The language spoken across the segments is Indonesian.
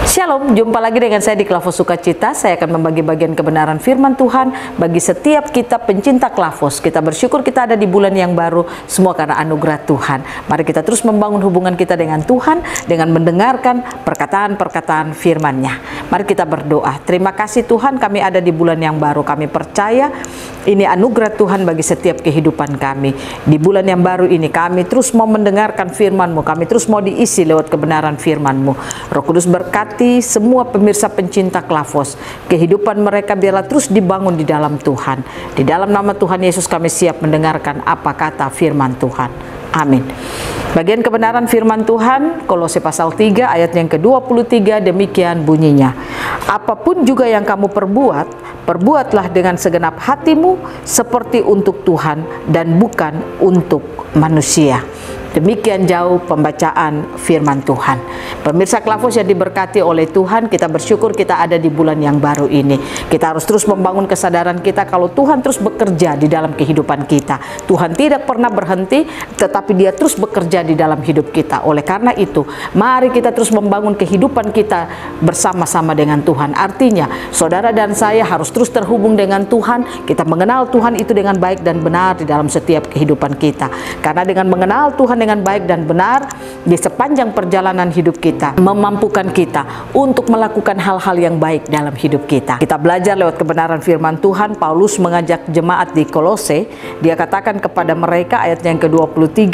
Shalom, jumpa lagi dengan saya di Klavos Sukacita. Saya akan membagi bagian kebenaran firman Tuhan bagi setiap kita pencinta Klavos. Kita bersyukur kita ada di bulan yang baru, semua karena anugerah Tuhan. Mari kita terus membangun hubungan kita dengan Tuhan dengan mendengarkan perkataan-perkataan firman-Nya. Mari kita berdoa. Terima kasih Tuhan, kami ada di bulan yang baru. Kami percaya ini anugerah Tuhan bagi setiap kehidupan kami. Di bulan yang baru ini kami terus mau mendengarkan firman-Mu, kami terus mau diisi lewat kebenaran firman-Mu. Roh Kudus berkati semua pemirsa pencinta Klavos, kehidupan mereka biarlah terus dibangun di dalam Tuhan. Di dalam nama Tuhan Yesus kami siap mendengarkan apa kata firman Tuhan. Amin. Bagian kebenaran firman Tuhan, Kolose pasal 3 ayat yang ke-23, demikian bunyinya. Apapun juga yang kamu perbuat, perbuatlah dengan segenap hatimu seperti untuk Tuhan dan bukan untuk manusia. Demikian jauh pembacaan firman Tuhan. Pemirsa Klavos yang diberkati oleh Tuhan, kita bersyukur kita ada di bulan yang baru ini. Kita harus terus membangun kesadaran kita kalau Tuhan terus bekerja di dalam kehidupan kita. Tuhan tidak pernah berhenti, tetapi Dia terus bekerja di dalam hidup kita. Oleh karena itu, mari kita terus membangun kehidupan kita bersama-sama dengan Tuhan. Artinya, saudara dan saya harus terus terhubung dengan Tuhan. Kita mengenal Tuhan itu dengan baik dan benar di dalam setiap kehidupan kita. Karena dengan mengenal Tuhan dengan baik dan benar di sepanjang perjalanan hidup kita, memampukan kita untuk melakukan hal-hal yang baik dalam hidup kita. Kita belajar lewat kebenaran firman Tuhan. Paulus mengajak jemaat di Kolose. Dia katakan kepada mereka ayat yang ke-23,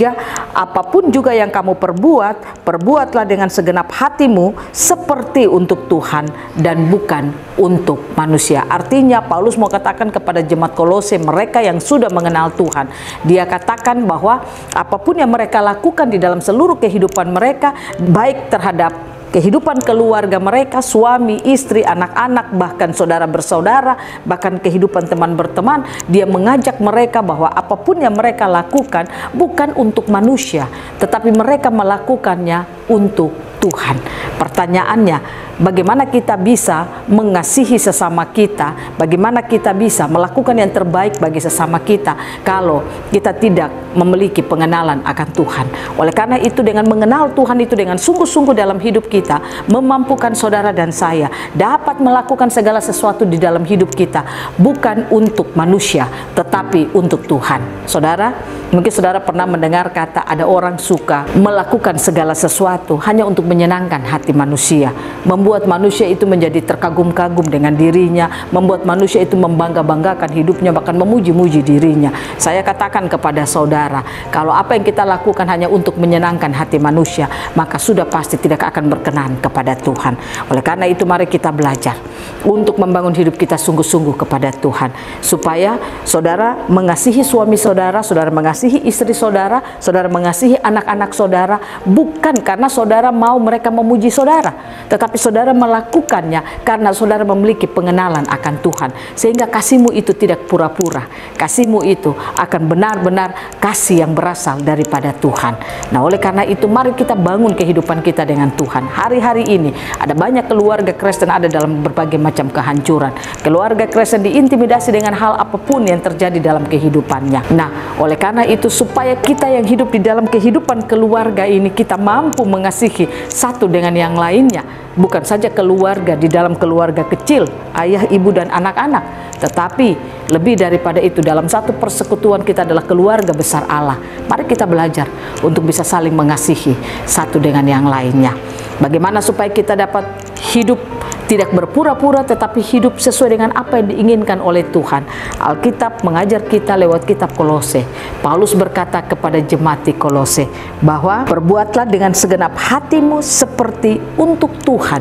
apapun juga yang kamu perbuat, perbuatlah dengan segenap hatimu seperti untuk Tuhan dan bukan untuk manusia. Artinya Paulus mau katakan kepada jemaat Kolose, mereka yang sudah mengenal Tuhan, dia katakan bahwa apapun yang mereka lakukan di dalam seluruh kehidupan mereka, baik terhadap kehidupan keluarga mereka, suami, istri, anak-anak, bahkan saudara bersaudara, bahkan kehidupan teman berteman, dia mengajak mereka bahwa apapun yang mereka lakukan bukan untuk manusia, tetapi mereka melakukannya untuk Tuhan. Pertanyaannya, bagaimana kita bisa mengasihi sesama kita? Bagaimana kita bisa melakukan yang terbaik bagi sesama kita kalau kita tidak memiliki pengenalan akan Tuhan? Oleh karena itu, dengan mengenal Tuhan itu dengan sungguh-sungguh dalam hidup kita, memampukan saudara dan saya dapat melakukan segala sesuatu di dalam hidup kita bukan untuk manusia, tetapi untuk Tuhan. Saudara, mungkin saudara pernah mendengar kata ada orang suka melakukan segala sesuatu hanya untuk menyenangkan hati manusia, membuat manusia itu menjadi terkagum-kagum dengan dirinya, membuat manusia itu membangga-banggakan hidupnya, bahkan memuji-muji dirinya. Saya katakan kepada saudara, kalau apa yang kita lakukan hanya untuk menyenangkan hati manusia, maka sudah pasti tidak akan berkenan kepada Tuhan. Oleh karena itu, mari kita belajar untuk membangun hidup kita sungguh-sungguh kepada Tuhan, supaya saudara mengasihi suami saudara, saudara mengasihi istri saudara, saudara mengasihi anak-anak saudara, bukan karena saudara mau mereka memuji saudara, tetapi saudara melakukannya karena saudara memiliki pengenalan akan Tuhan, sehingga kasihmu itu tidak pura-pura. Kasihmu itu akan benar-benar kasih yang berasal daripada Tuhan. Nah, oleh karena itu, mari kita bangun kehidupan kita dengan Tuhan. Hari-hari ini ada banyak keluarga Kristen ada dalam berbagai macam kehancuran. Keluarga Kristen diintimidasi dengan hal apapun yang terjadi dalam kehidupannya. Nah, oleh karena itu, supaya kita yang hidup di dalam kehidupan keluarga ini, kita mampu mengasihi satu dengan yang lainnya. Bukan saja keluarga di dalam keluarga kecil, ayah, ibu, dan anak-anak, tetapi lebih daripada itu, dalam satu persekutuan kita adalah keluarga besar Allah. Mari kita belajar untuk bisa saling mengasihi satu dengan yang lainnya. Bagaimana supaya kita dapat hidup tidak berpura-pura, tetapi hidup sesuai dengan apa yang diinginkan oleh Tuhan. Alkitab mengajar kita lewat kitab Kolose. Paulus berkata kepada jemaat di Kolose bahwa perbuatlah dengan segenap hatimu seperti untuk Tuhan,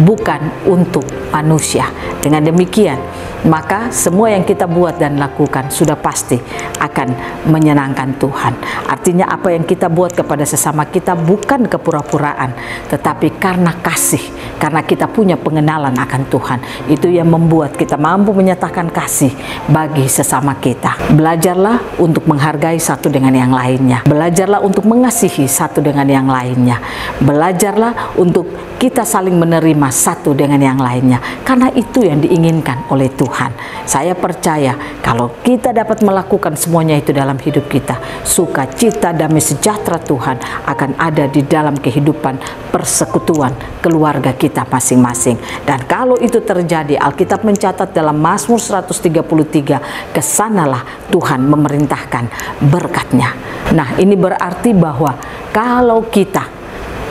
bukan untuk manusia. Dengan demikian, maka semua yang kita buat dan lakukan sudah pasti akan menyenangkan Tuhan. Artinya apa yang kita buat kepada sesama kita bukan kepura-puraan, tetapi karena kasih, karena kita punya pengenalan akan Tuhan. Itu yang membuat kita mampu menyatakan kasih bagi sesama kita. Belajarlah untuk menghargai satu dengan yang lainnya. Belajarlah untuk mengasihi satu dengan yang lainnya. Belajarlah untuk kita saling menerima satu dengan yang lainnya. Karena itu yang diinginkan oleh Tuhan. Tuhan. Saya percaya kalau kita dapat melakukan semuanya itu dalam hidup kita, sukacita, damai sejahtera Tuhan akan ada di dalam kehidupan persekutuan keluarga kita masing-masing. Dan kalau itu terjadi, Alkitab mencatat dalam Mazmur 133, kesanalah Tuhan memerintahkan berkat-Nya. Nah, ini berarti bahwa kalau kita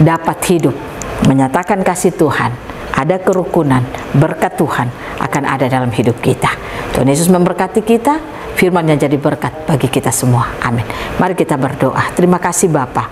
dapat hidup menyatakan kasih Tuhan, ada kerukunan, berkat Tuhan akan ada dalam hidup kita. Tuhan Yesus memberkati kita, firman-Nya jadi berkat bagi kita semua. Amin. Mari kita berdoa. Terima kasih Bapa,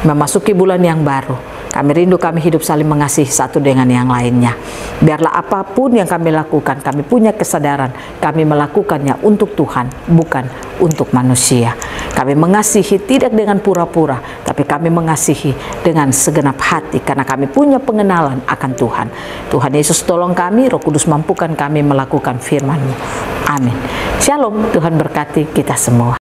memasuki bulan yang baru. Kami rindu kami hidup saling mengasihi satu dengan yang lainnya. Biarlah apapun yang kami lakukan, kami punya kesadaran kami melakukannya untuk Tuhan, bukan untuk manusia. Kami mengasihi tidak dengan pura-pura, tapi kami mengasihi dengan segenap hati karena kami punya pengenalan akan Tuhan. Tuhan Yesus tolong kami, Roh Kudus mampukan kami melakukan firman-Mu. Amin. Shalom, Tuhan berkati kita semua.